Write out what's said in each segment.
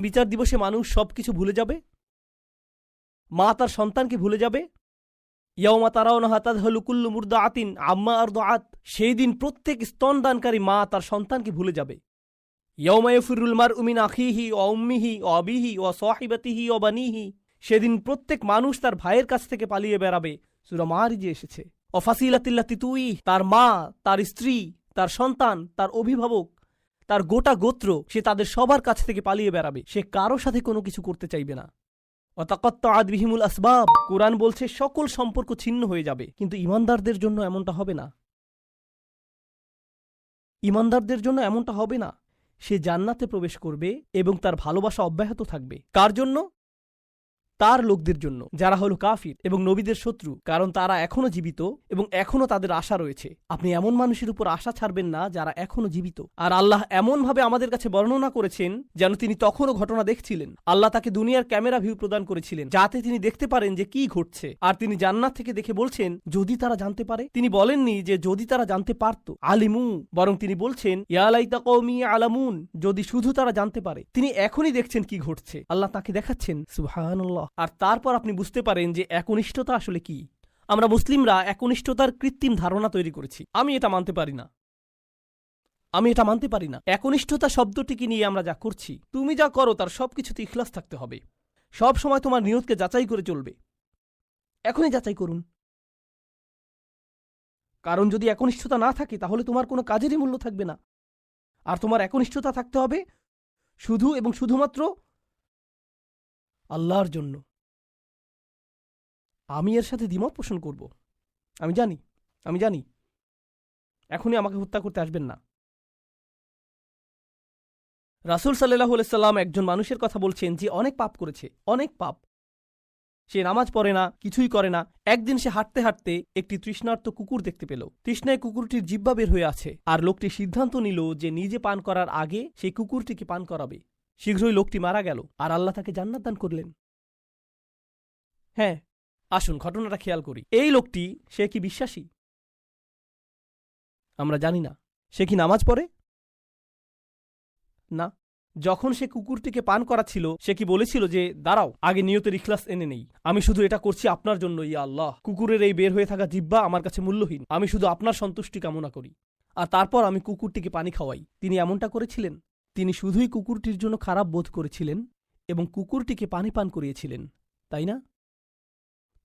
বিচার দিবসে মানুষ সবকিছু ভুলে যাবে, মা তার সন্তানকে ভুলে যাবে। ইয়াউমা তারাউনাহা তাযহালু কুল্লু মুরদিআতিন আম্মা আরদাআত, সেই দিন প্রত্যেক স্তনদানকারী মা তার সন্তানকে ভুলে যাবে। ইয়াউমা ইয়াফিরুল মারউ মিন আখিহি ওয়া উম্মিহি ওয়া আবিহি ওয়া সাহিবাতিহি ওয়া বানিহি, সেদিন প্রত্যেক মানুষ তার ভাইয়ের কাছ থেকে পালিয়ে বেড়াবে। সূরা মারিজে এসেছে। ওয়া ফাসিলাতিল্লাতি তুই, তার মা, তার স্ত্রী, তার সন্তান, তার অভিভাবক, তার গোটা গোত্র, সে তাদের সবার কাছ থেকে পালিয়ে বেড়াবে। সে কারো সাথে কোনো কিছু করতে চাইবে না। ওয়াতাকাত্তাআত বিহিমুল আসবাব, কুরআন বলছে সকল সম্পর্ক ছিন্ন হয়ে যাবে। কিন্তু ঈমানদারদের জন্য এমনটা হবে না। ঈমানদারদের জন্য এমনটা হবে না। সে জান্নাতে প্রবেশ করবে এবং তার ভালোবাসা অব্যাহত থাকবে। কার জন্য? তার লোকদের জন্য, যারা হলো কাফির এবং নবীদের শত্রু, কারণ তারা এখনো জীবিত এবং এখনো তাদের আশা রয়েছে। আপনি এমন মানুষের উপর আশা ছাড়বেন না যারা এখনো জীবিত। আর আল্লাহ এমনভাবে আমাদের কাছে বর্ণনা করেছেন যেন তিনি তখনও ঘটনা দেখছিলেন। আল্লাহ তাকে দুনিয়ার ক্যামেরা ভিউ প্রদান করেছিলেন যাতে তিনি দেখতে পারেন যে কি ঘটছে। আর তিনি জান্নাত থেকে দেখে বলছেন যদি তারা জানতে পারে। তিনি বলেননি যে যদি তারা জানতে পারত, আলিমু, বরং তিনি বলছেন ইয়া লাইতা কওমি আলামুন, যদি শুধু তারা জানতে পারে। তিনি এখনই দেখছেন কি ঘটছে, আল্লাহ তাকে দেখাচ্ছেন। সুবহানাল্লাহ। আর তারপর আপনি বুঝতে পারেন যে একনিষ্ঠতা আসলে কি। আমরা মুসলিমরা একনিষ্ঠতার কৃত্রিম ধারণা তৈরি করেছি। আমি এটা মানতে পারি না। একনিষ্ঠতা শব্দটিকে নিয়ে আমরা যা করছি, তুমি যা করো তার সবকিছুতে ইখলাস থাকতে হবে। সব সময় তোমার নিয়তকে যাচাই করে চলবে। এখনই যাচাই করুন। কারণ যদি একনিষ্ঠতা না থাকে তাহলে তোমার কোনো কাজেরই মূল্য থাকবে না। আর তোমার একনিষ্ঠতা থাকতে হবে শুধু এবং শুধুমাত্র আল্লাহর জন্য। আমি এর সাথে দ্বিমত পোষণ করব। আমি জানি এখনই আমাকে হত্যা করতে আসবেন না। রাসূল সাল্লাল্লাহু আলাইহি সাল্লাম একজন মানুষের কথা বলছেন যে অনেক পাপ করেছে, অনেক পাপ। সে নামাজ পড়ে না, কিছুই করে না। একদিন সে হাঁটতে হাঁটতে একটি তৃষ্ণার্ত কুকুর দেখতে পেল। তৃষ্ণায় কুকুরটির জিহ্বা বের হয়ে আছে। আর লোকটি সিদ্ধান্ত নিল যে নিজে পান করার আগে সেই কুকুরটিকে পান করাবে। শীঘ্রই লোকটি মারা গেল আর আল্লাহ তাকে জান্নাত দান করলেন। হ্যাঁ, আসুন ঘটনাটা খেয়াল করি। এই লোকটি, সে কি বিশ্বাসী? আমরা জানি না। সে কি নামাজ পড়ে? না। যখন সে কুকুরটিকে পান করাচ্ছিল, সে কি বলেছিল যে দাঁড়াও, আগে নিয়তের ইখলাস এনে নেই, আমি শুধু এটা করছি আপনার জন্য, ইয়া আল্লাহ, কুকুরের এই বের হয়ে থাকা জিহ্বা আমার কাছে মূল্যহীন, আমি শুধু আপনার সন্তুষ্টি কামনা করি, আর তারপর আমি কুকুরটিকে পানি খাওয়াই। তিনি এমনটা করেছিলেন? তিনি শুধুই কুকুরটির জন্য খারাপ বোধ করেছিলেন এবং কুকুরটিকে পানি পান করিয়েছিলেন, তাই না?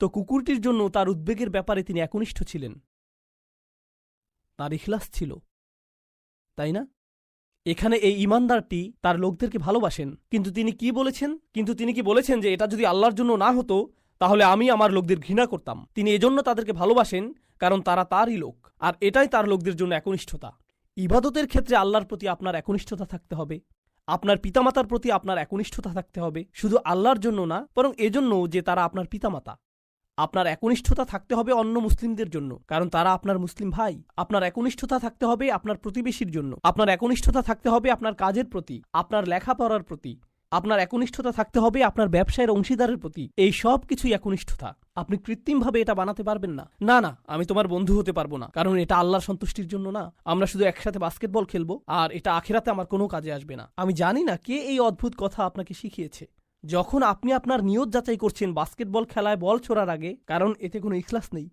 তো কুকুরটির জন্য তার উদ্বেগের ব্যাপারে তিনি একনিষ্ঠ ছিলেন, তার ইখলাস ছিল, তাই না? এখানে এই ঈমানদারটি তার লোকদেরকে ভালোবাসেন, কিন্তু তিনি কি বলেছেন যে এটা যদি আল্লাহর জন্য না হতো তাহলে আমি আমার লোকদের ঘৃণা করতাম। তিনি এজন্য তাদেরকে ভালোবাসেন কারণ তারা তারই লোক, আর এটাই তার লোকদের জন্য একনিষ্ঠতা। ইবাদতের ক্ষেত্রে আল্লাহর প্রতি আপনার একনিষ্ঠতা থাকতে হবে, আপনার পিতামাতার প্রতি আপনার একনিষ্ঠতা থাকতে হবে, শুধু আল্লাহর জন্য না, বরং এজন্য যে তারা আপনার পিতামাতা। আপনার একনিষ্ঠতা থাকতে হবে অন্য মুসলিমদের জন্য, কারণ তারা আপনার মুসলিম ভাই। আপনার একনিষ্ঠতা থাকতে হবে আপনার প্রতিবেশীর জন্য। আপনার একনিষ্ঠতা থাকতে হবে আপনার কাজের প্রতি, আপনার লেখাপড়ার প্রতি। আপনার একনিষ্ঠতা থাকতে হবে আপনার ব্যবসায়ের অংশীদারের প্রতি। এই সব কিছুই একনিষ্ঠতা। আপনি কৃত্রিমভাবে এটা বানাতে পারবেন না। না, আমি তোমার বন্ধু হতে পারবো না, কারণ এটা আল্লাহর সন্তুষ্টির জন্য না। আমরা শুধু একসাথে বাস্কেটবল খেলবো আর এটা আখিরাতে আমার কোনো কাজে আসবে না। আমি জানি না কে এই অদ্ভুত কথা আপনাকে শিখিয়েছে। যখন আপনি আপনার নিয়ত যাচাই করছেন বাস্কেটবল খেলায় বল ছোড়ার আগে, কারণ এতে কোনো ইখলাস নেই।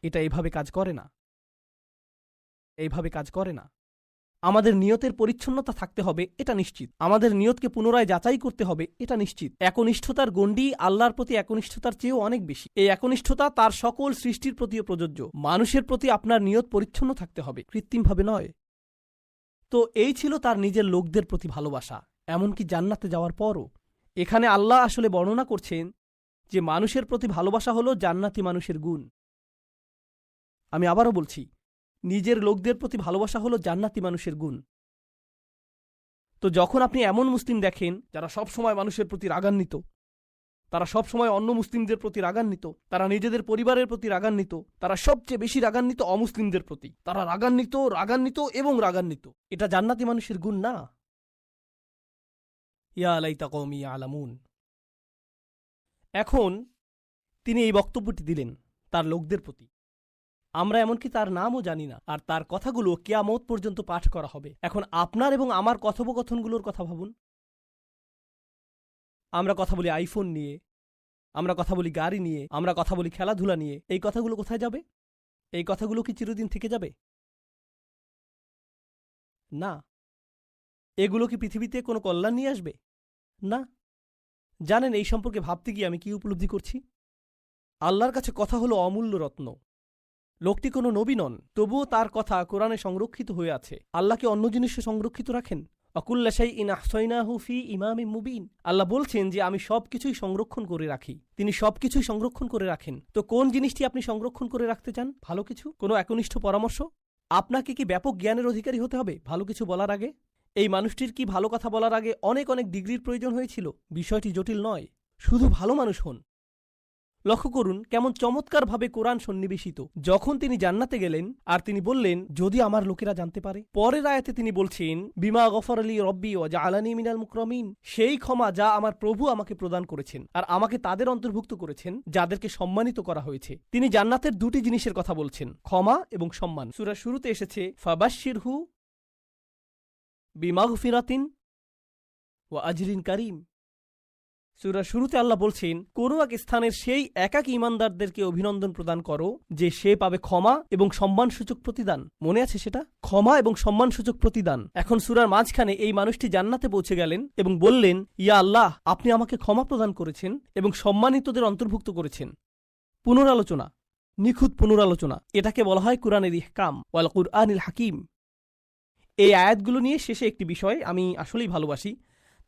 এটা এইভাবে কাজ করে না। আমাদের নিয়তের পরিচ্ছন্নতা থাকতে হবে, এটা নিশ্চিত। আমাদের নিয়তকে পুনরায় যাচাই করতে হবে, এটা নিশ্চিত। একনিষ্ঠতার গণ্ডি আল্লাহর প্রতি একনিষ্ঠতার চেয়েও অনেক বেশি। এই একনিষ্ঠতা তার সকল সৃষ্টির প্রতিও প্রযোজ্য। মানুষের প্রতি আপনার নিয়ত পরিচ্ছন্ন থাকতে হবে, কৃত্রিমভাবে নয়। তো এই ছিল তার নিজের লোকদের প্রতি ভালোবাসা, এমনকি জান্নাতে যাওয়ার পরও। এখানে আল্লাহ আসলে বর্ণনা করছেন যে মানুষের প্রতি ভালোবাসা হলো জান্নাতি মানুষের গুণ। আমি আবারও বলছি, নিজের লোকদের প্রতি ভালোবাসা হলো জান্নাতি মানুষের গুণ। তো যখন আপনি এমন মুসলিম দেখেন যারা সবসময় মানুষের প্রতি রাগান্বিত, তারা সবসময় অন্য মুসলিমদের প্রতি রাগান্বিত, তারা নিজেদের পরিবারের প্রতি রাগান্বিত, তারা সবচেয়ে বেশি রাগান্বিত অমুসলিমদের প্রতি, তারা রাগান্বিত, এটা জান্নাতি মানুষের গুণ না। ইয়া লাইতা কওমি ইয়ালামুন। এখন তিনি এই বক্তব্যটি দিলেন তার লোকদের প্রতি। আমরা এমনকি তার নামও জানি না, আর তার কথাগুলো কিয়ামত পর্যন্ত পাঠ করা হবে। এখন আপনার এবং আমার কথোপকথনগুলোর কথা ভাবুন। আমরা কথা বলি আইফোন নিয়ে, আমরা কথা বলি গাড়ি নিয়ে, আমরা কথা বলি খেলাধুলা নিয়ে। এই কথাগুলো কোথায় যাবে? এই কথাগুলো কি চিরদিন থেকে যাবে? না। এগুলো কি পৃথিবীতে কোনো কল্যাণ নিয়ে আসবে? না। জানেন এই সম্পর্কে ভাবতে গিয়ে আমি কি উপলব্ধি করছি? আল্লাহর কাছে কথা হলো অমূল্য রত্ন। লোকটি কোনো নবী নন, তবুও তার কথা কোরআনে সংরক্ষিত হয়ে আছে। আল্লাহ কি অন্য জিনিসে সংরক্ষিত রাখেন? অকুল্লা শাইইন আহসাইনাহু ফি ইমামিম মুবিন। আল্লাহ বলছেন যে আমি সবকিছুই সংরক্ষণ করে রাখি। তিনি সবকিছুই সংরক্ষণ করে রাখেন। তো কোন জিনিসটি আপনি সংরক্ষণ করে রাখতে চান? ভালো কিছু? কোনো একনিষ্ঠ পরামর্শ? আপনাকে কি ব্যাপক জ্ঞানের অধিকারী হতে হবে ভালো কিছু বলার আগে? এই মানুষটির কি ভালো কথা বলার আগে অনেক অনেক ডিগ্রির প্রয়োজন হয়েছিল? বিষয়টি জটিল নয়, শুধু ভালো মানুষ হন। লক্ষ্য করুন কেমন চমৎকারভাবে কোরআন সন্নিবেশিত। যখন তিনি জান্নাতে গেলেন আর তিনি বললেন যদি আমার লোকেরা জানতে পারে, পরের আয়াতে তিনি বলছেন বিমা গফর আলী রব্বি ও জাআলানি মিনাল মুকরামিন, সেই ক্ষমা যা আমার প্রভু আমাকে প্রদান করেছেন আর আমাকে তাদের অন্তর্ভুক্ত করেছেন যাদেরকে সম্মানিত করা হয়েছে। তিনি জান্নাতের দুটি জিনিসের কথা বলছেন, ক্ষমা এবং সম্মান। সূরার শুরুতে এসেছে ফাবাশশিরহু বিমাগফিরাতিন ওয়া আজরিন কারীম। সূরার শুরুতে আল্লাহ বলছেন কোনো এক স্থানের সেই একাকী ঈমানদারদেরকে অভিনন্দন প্রদান করো যে সে পাবে ক্ষমা এবং সম্মানসূচক প্রতিদান। মনে আছে সেটা? ক্ষমা এবং সম্মানসূচক প্রতিদান। এখন সূরার মাঝখানে এই মানুষটি জান্নাতে পৌঁছে গেলেন এবং বললেন ইয়া আল্লাহ, আপনি আমাকে ক্ষমা প্রদান করেছেন এবং সম্মানিতদের অন্তর্ভুক্ত করেছেন। পুনরালোচনা, নিখুঁত পুনরালোচনা। এটাকে বলা হয় কুরআনের ইহকাম ওয়াল কুরআনিল হাকিম। এই আয়াতগুলো নিয়ে শেষে একটি বিষয় আমি আসলেই ভালোবাসি,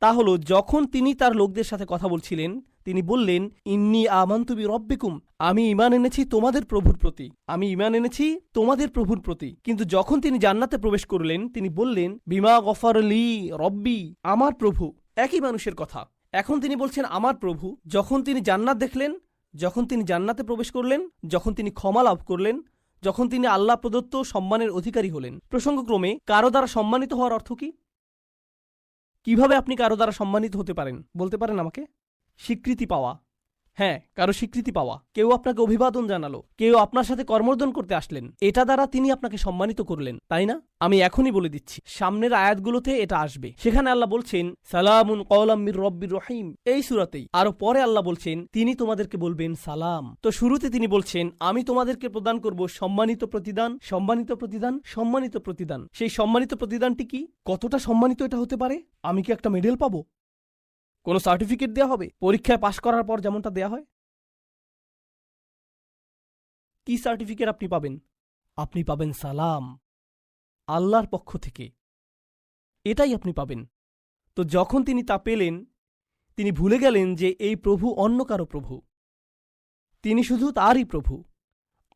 তা হলো যখন তিনি তার লোকদের সাথে কথা বলছিলেন তিনি বললেন ইন্নী আমানতু বিরব্বিকুম, আমি ঈমান এনেছি তোমাদের প্রভুর প্রতি, আমি ঈমান এনেছি তোমাদের প্রভুর প্রতি। কিন্তু যখন তিনি জান্নাতে প্রবেশ করলেন তিনি বললেন বিমা গফর লি রব্বি, আমার প্রভু। একই মানুষের কথা। এখন তিনি বলছেন আমার প্রভু। যখন তিনি জান্নাত দেখলেন, যখন তিনি জান্নাতে প্রবেশ করলেন, যখন তিনি ক্ষমা লাভ করলেন, যখন তিনি আল্লাহ প্রদত্ত সম্মানের অধিকারী হলেন। প্রসঙ্গক্রমে কারো দ্বারা সম্মানিত হওয়ার অর্থ কি? কিভাবে আপনি কারো দ্বারা সম্মানিত হতে পারেন বলতে পারেন আমাকে? স্বীকৃতি পাওয়া। হ্যাঁ, কারো স্বীকৃতি পাওয়া। কেউ আপনাকে অভিবাদন জানালো, কেউ আপনার সাথে কর্মর্দন করতে আসলেন, এটা দ্বারা তিনি আপনাকে সম্মানিত করলেন, তাই না? আমি এখনই বলে দিচ্ছি, সামনের আয়াতগুলোতে এটা আসবে। সেখানে আল্লাহ বলছেন সালামুন কওলাম মির রব্বির রহিম, এই সূরাতেই। আরো পরে আল্লাহ বলছেন তিনি তোমাদেরকে বলবেন সালাম। তো শুরুতে তিনি বলছেন আমি তোমাদেরকে প্রদান করব সম্মানিত প্রতিদান, সম্মানিত প্রতিদান, সম্মানিত প্রতিদান। সেই সম্মানিত প্রতিদানটি কি? কতটা সম্মানিত এটা হতে পারে? আমি কি একটা মেডেল পাবো? কোনো সার্টিফিকেট দেওয়া হবে পরীক্ষায় পাশ করার পর যেমনটা দেয়া হয়? কি সার্টিফিকেট আপনি পাবেন? আপনি পাবেন সালাম, আল্লাহর পক্ষ থেকে। এটাই আপনি পাবেন। তো যখন তিনি তা পেলেন তিনি ভুলে গেলেন যে এই প্রভু অন্য কারো প্রভু, তিনি শুধু তারই প্রভু।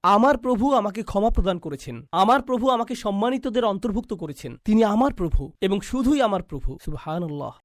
আমার প্রভু আমাকে ক্ষমা প্রদান করেছেন, আমার প্রভু আমাকে সম্মানিতদের অন্তর্ভুক্ত করেছেন, তিনি আমার প্রভু এবং শুধুই আমার প্রভু। সুবহানাল্লাহ।